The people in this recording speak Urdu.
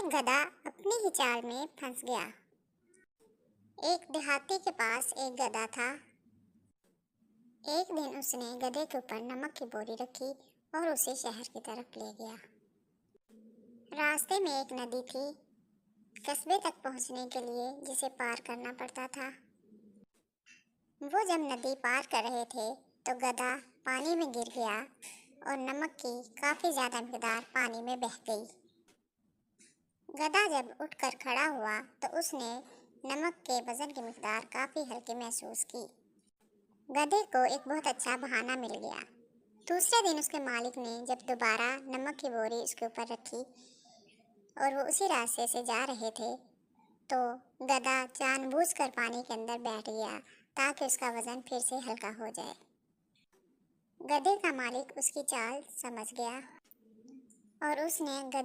ایک گدھا اپنی ہی چال میں پھنس گیا۔ ایک دیہاتی کے پاس ایک گدھا تھا۔ ایک دن اس نے گدھے کے اوپر نمک کی بوری رکھی اور اسے شہر کی طرف لے گیا۔ راستے میں ایک ندی تھی، قصبے تک پہنچنے کے لیے جسے پار کرنا پڑتا تھا۔ وہ جب ندی پار کر رہے تھے تو گدھا پانی میں گر گیا اور نمک کی کافی زیادہ مقدار پانی میں بہہ گئی۔ گدھا جب اٹھ کر کھڑا ہوا تو اس نے نمک کے وزن کی مقدار کافی ہلکی محسوس کی۔ گدھے کو ایک بہت اچھا بہانہ مل گیا۔ دوسرے دن اس کے مالک نے جب دوبارہ نمک کی بوری اس کے اوپر رکھی اور وہ اسی راستے سے جا رہے تھے تو گدھا جان بوجھ کر پانی کے اندر بیٹھ گیا تاکہ اس کا وزن پھر سے ہلکا ہو جائے۔ گدھے کا مالک اس کی چال سمجھ گیا اور اس نے گدھے